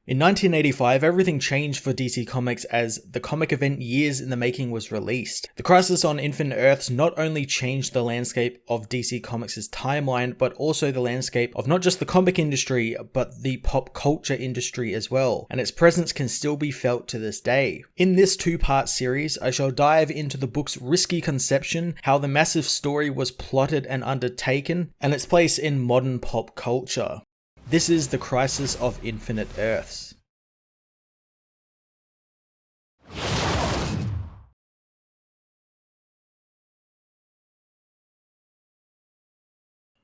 In 1985, everything changed for DC Comics as the comic event Years in the Making was released. The Crisis on Infinite Earths not only changed the landscape of DC Comics' timeline, but also the landscape of not just the comic industry, but the pop culture industry as well, and its presence can still be felt to this day. In this two-part series, I shall dive into the book's risky conception, how the massive story was plotted and undertaken, and its place in modern pop culture. This is The Crisis of Infinite Earths.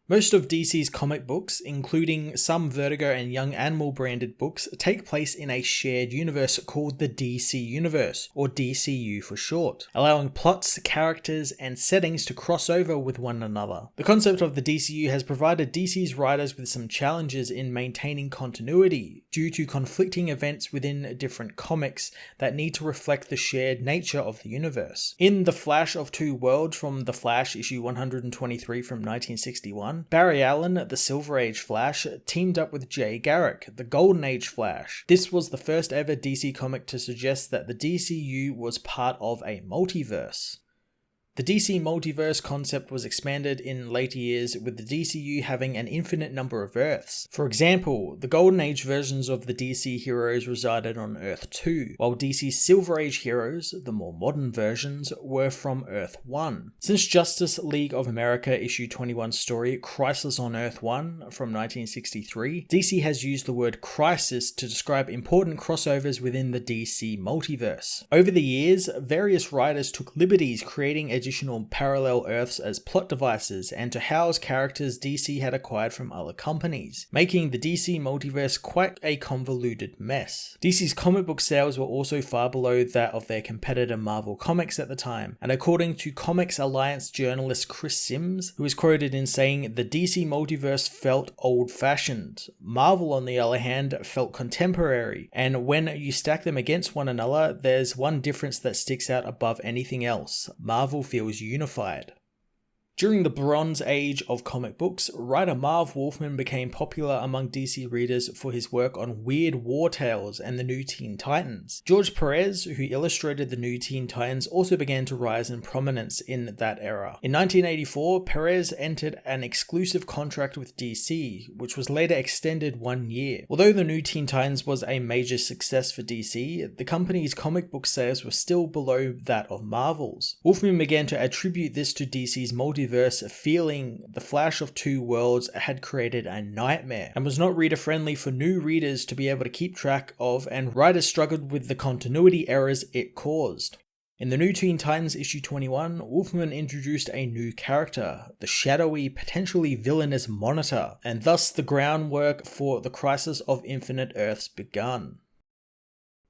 Most of DC's comic books, including some Vertigo and Young Animal branded books, take place in a shared universe called the DC Universe, or DCU for short, allowing plots, characters, and settings to cross over with one another. The concept of the DCU has provided DC's writers with some challenges in maintaining continuity, due to conflicting events within different comics that need to reflect the shared nature of the universe. In The Flash of Two Worlds from The Flash issue 123 from 1961, Barry Allen, the Silver Age Flash, teamed up with Jay Garrick, the Golden Age Flash. This was the first ever DC comic to suggest that the DCU was part of a multiverse. The DC multiverse concept was expanded in later years, with the DCU having an infinite number of Earths. For example, the Golden Age versions of the DC heroes resided on Earth 2, while DC's Silver Age heroes, the more modern versions, were from Earth 1. Since Justice League of America issue 21 story Crisis on Earth 1 from 1963, DC has used the word crisis to describe important crossovers within the DC multiverse. Over the years, various writers took liberties creating additional parallel Earths as plot devices and to house characters DC had acquired from other companies, making the DC multiverse quite a convoluted mess. DC's comic book sales were also far below that of their competitor Marvel Comics at the time, and according to Comics Alliance journalist Chris Sims, who is quoted in saying, "The DC multiverse felt old-fashioned. Marvel, on the other hand, felt contemporary, and when you stack them against one another, there's one difference that sticks out above anything else. Marvel feels unified." During the Bronze Age of comic books, writer Marv Wolfman became popular among DC readers for his work on Weird War Tales and the New Teen Titans. George Perez, who illustrated the New Teen Titans, also began to rise in prominence in that era. In 1984, Perez entered an exclusive contract with DC, which was later extended 1 year. Although the New Teen Titans was a major success for DC, the company's comic book sales were still below that of Marvel's. Wolfman began to attribute this to DC's multiverse, feeling The Flash of Two Worlds had created a nightmare and was not reader friendly for new readers to be able to keep track of, and writers struggled with the continuity errors it caused. In the New Teen Titans issue 21, Wolfman introduced a new character, the shadowy, potentially villainous Monitor, and thus the groundwork for the Crisis of Infinite Earths begun.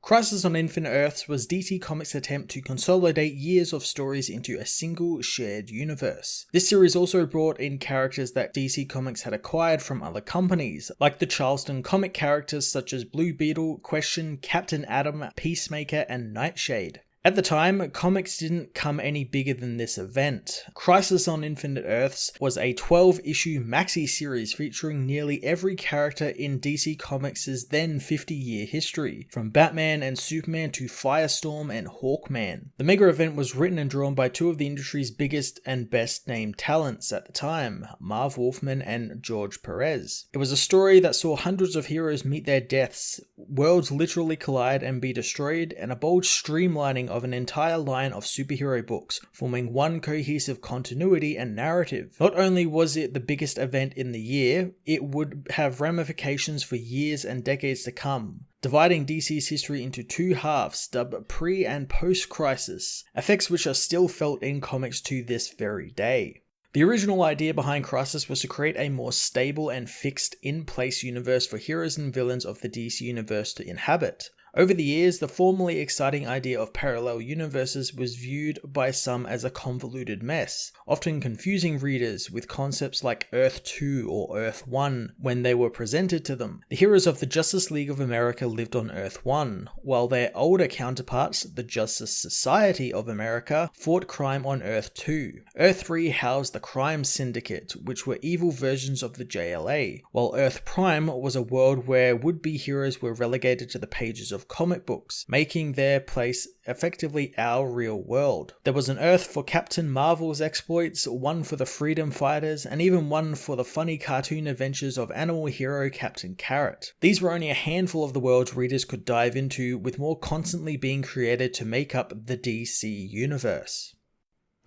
Crisis on Infinite Earths was DC Comics' attempt to consolidate years of stories into a single shared universe. This series also brought in characters that DC Comics had acquired from other companies, like the Charleston comic characters such as Blue Beetle, Question, Captain Atom, Peacemaker, and Nightshade. At the time, comics didn't come any bigger than this event. Crisis on Infinite Earths was a 12-issue maxi series featuring nearly every character in DC Comics' then 50-year history, from Batman and Superman to Firestorm and Hawkman. The mega event was written and drawn by two of the industry's biggest and best-named talents at the time, Marv Wolfman and George Perez. It was a story that saw hundreds of heroes meet their deaths, worlds literally collide and be destroyed, and a bold streamlining of an entire line of superhero books, forming one cohesive continuity and narrative. Not only was it the biggest event in the year, it would have ramifications for years and decades to come, dividing DC's history into two halves dubbed pre- and post-crisis, effects which are still felt in comics to this very day. The original idea behind Crisis was to create a more stable and fixed in-place universe for heroes and villains of the DC universe to inhabit. Over the years, the formerly exciting idea of parallel universes was viewed by some as a convoluted mess, often confusing readers with concepts like Earth 2 or Earth 1 when they were presented to them. The heroes of the Justice League of America lived on Earth 1, while their older counterparts, the Justice Society of America, fought crime on Earth 2. Earth 3 housed the Crime Syndicate, which were evil versions of the JLA, while Earth Prime was a world where would-be heroes were relegated to the pages of comic books, making their place effectively our real world. There was an Earth for Captain Marvel's exploits, one for the Freedom Fighters, and even one for the funny cartoon adventures of animal hero Captain Carrot. These were only a handful of the worlds readers could dive into, with more constantly being created to make up the DC universe.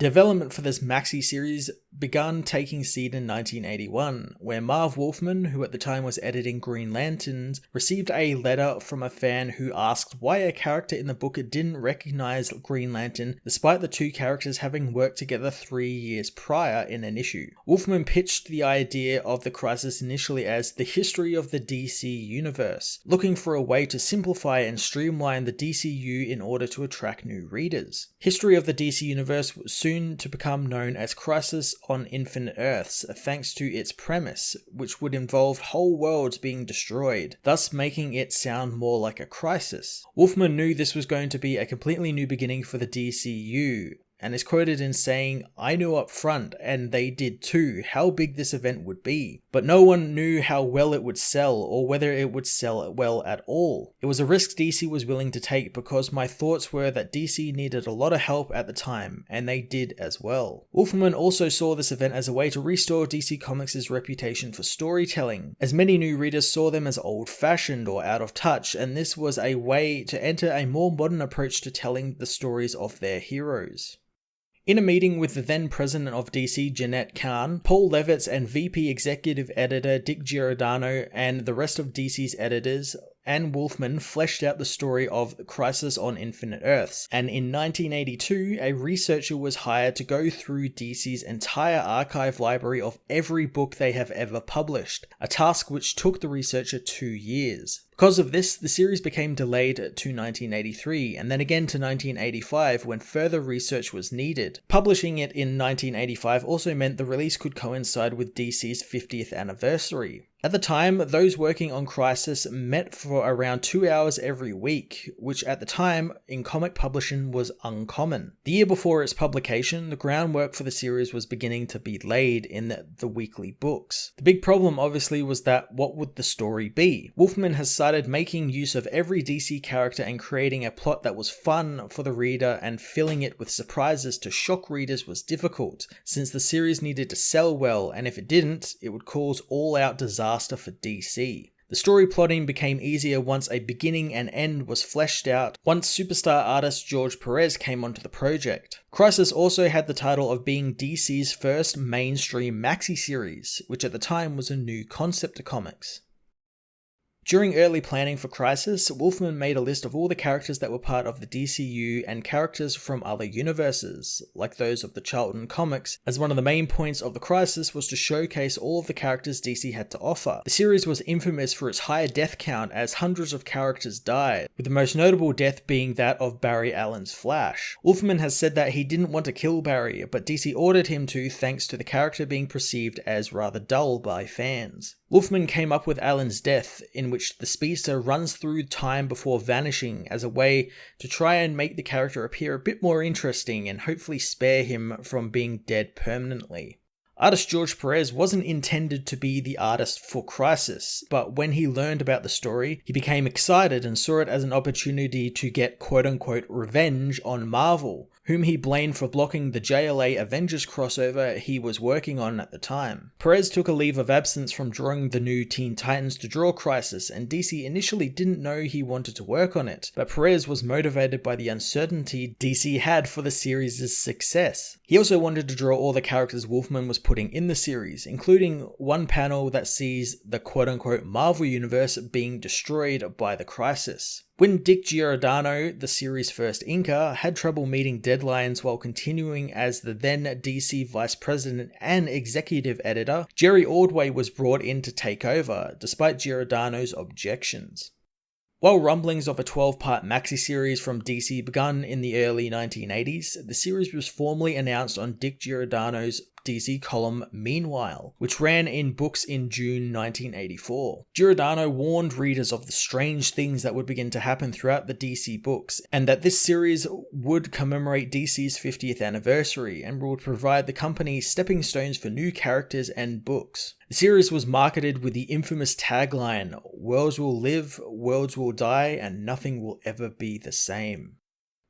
Development for this maxi series began taking seed in 1981, where Marv Wolfman, who at the time was editing Green Lanterns, received a letter from a fan who asked why a character in the book didn't recognize Green Lantern despite the two characters having worked together 3 years prior in an issue. Wolfman pitched the idea of the crisis initially as the history of the DC universe, looking for a way to simplify and streamline the DCU in order to attract new readers. History of the DC universe was soon to become known as Crisis on Infinite Earths, thanks to its premise, which would involve whole worlds being destroyed, thus making it sound more like a crisis. Wolfman knew this was going to be a completely new beginning for the DCU, and is quoted in saying, "I knew up front, and they did too, how big this event would be, but no one knew how well it would sell, or whether it would sell well at all. It was a risk DC was willing to take because my thoughts were that DC needed a lot of help at the time, and they did as well." Wolfman also saw this event as a way to restore DC Comics' reputation for storytelling, as many new readers saw them as old-fashioned or out of touch, and this was a way to enter a more modern approach to telling the stories of their heroes. In a meeting with the then president of DC, Jeanette Kahn, Paul Levitz and VP Executive Editor Dick Giordano and the rest of DC's editors and Wolfman fleshed out the story of Crisis on Infinite Earths, and in 1982, a researcher was hired to go through DC's entire archive library of every book they have ever published, a task which took the researcher 2 years. Because of this, the series became delayed to 1983, and then again to 1985 when further research was needed. Publishing it in 1985 also meant the release could coincide with DC's 50th anniversary. At the time, those working on Crisis met for around 2 hours every week, which at the time in comic publishing was uncommon. The year before its publication, the groundwork for the series was beginning to be laid in the weekly books. The big problem obviously was that what would the story be? Wolfman has started making use of every DC character and creating a plot that was fun for the reader, and filling it with surprises to shock readers was difficult, since the series needed to sell well, and if it didn't, it would cause all-out disaster for DC. The story plotting became easier once a beginning and end was fleshed out, once superstar artist George Perez came onto the project. Crisis also had the title of being DC's first mainstream maxi series, which at the time was a new concept to comics. During early planning for Crisis, Wolfman made a list of all the characters that were part of the DCU and characters from other universes, like those of the Charlton comics, as one of the main points of the Crisis was to showcase all of the characters DC had to offer. The series was infamous for its high death count, as hundreds of characters died, with the most notable death being that of Barry Allen's Flash. Wolfman has said that he didn't want to kill Barry, but DC ordered him to thanks to the character being perceived as rather dull by fans. Wolfman came up with Allen's death, in which the speedster runs through time before vanishing, as a way to try and make the character appear a bit more interesting and hopefully spare him from being dead permanently. Artist George Perez wasn't intended to be the artist for Crisis, but when he learned about the story, he became excited and saw it as an opportunity to get quote-unquote revenge on Marvel, whom he blamed for blocking the JLA Avengers crossover he was working on at the time. Perez took a leave of absence from drawing the new Teen Titans to draw Crisis, and DC initially didn't know he wanted to work on it, but Perez was motivated by the uncertainty DC had for the series' success. He also wanted to draw all the characters Wolfman was putting in the series, including one panel that sees the quote-unquote Marvel Universe being destroyed by the Crisis. When Dick Giordano, the series' first inker, had trouble meeting deadlines while continuing as the then DC Vice President and Executive Editor, Jerry Ordway was brought in to take over, despite Giordano's objections. While rumblings of a 12-part maxi-series from DC begun in the early 1980s, the series was formally announced on Dick Giordano's DC column Meanwhile, which ran in books in June 1984. Giordano warned readers of the strange things that would begin to happen throughout the DC books, and that this series would commemorate DC's 50th anniversary and would provide the company stepping stones for new characters and books. The series was marketed with the infamous tagline, "Worlds will live, worlds will die, and nothing will ever be the same."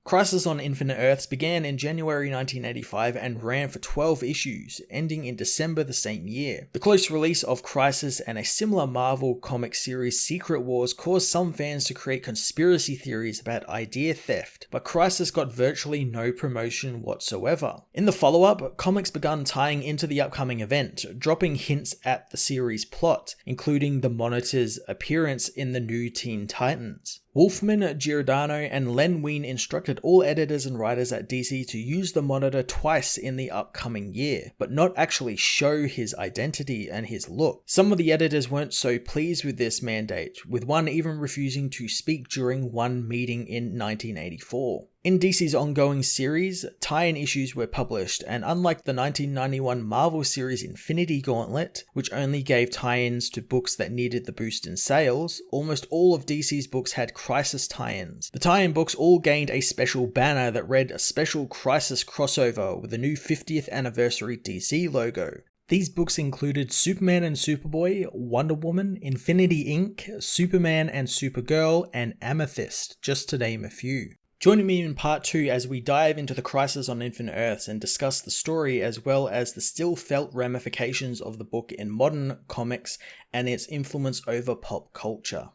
Crisis on Infinite Earths began in January 1985 and ran for 12 issues, ending in December the same year. The close release of Crisis and a similar Marvel comic series, Secret Wars, caused some fans to create conspiracy theories about idea theft, but Crisis got virtually no promotion whatsoever. In the follow-up, comics began tying into the upcoming event, dropping hints at the series' plot, including the Monitor's appearance in the new Teen Titans. Wolfman, Giordano, and Len Wein instructed all editors and writers at DC to use the Monitor twice in the upcoming year, but not actually show his identity and his look. Some of the editors weren't so pleased with this mandate, with one even refusing to speak during one meeting in 1984. In DC's ongoing series, tie-in issues were published, and unlike the 1991 Marvel series Infinity Gauntlet, which only gave tie-ins to books that needed the boost in sales, almost all of DC's books had Crisis tie-ins. The tie-in books all gained a special banner that read a special Crisis crossover with the new 50th anniversary DC logo. These books included Superman and Superboy, Wonder Woman, Infinity Inc., Superman and Supergirl, and Amethyst, just to name a few. Joining me in part 2 as we dive into the Crisis on Infinite Earths and discuss the story as well as the still felt ramifications of the book in modern comics and its influence over pop culture.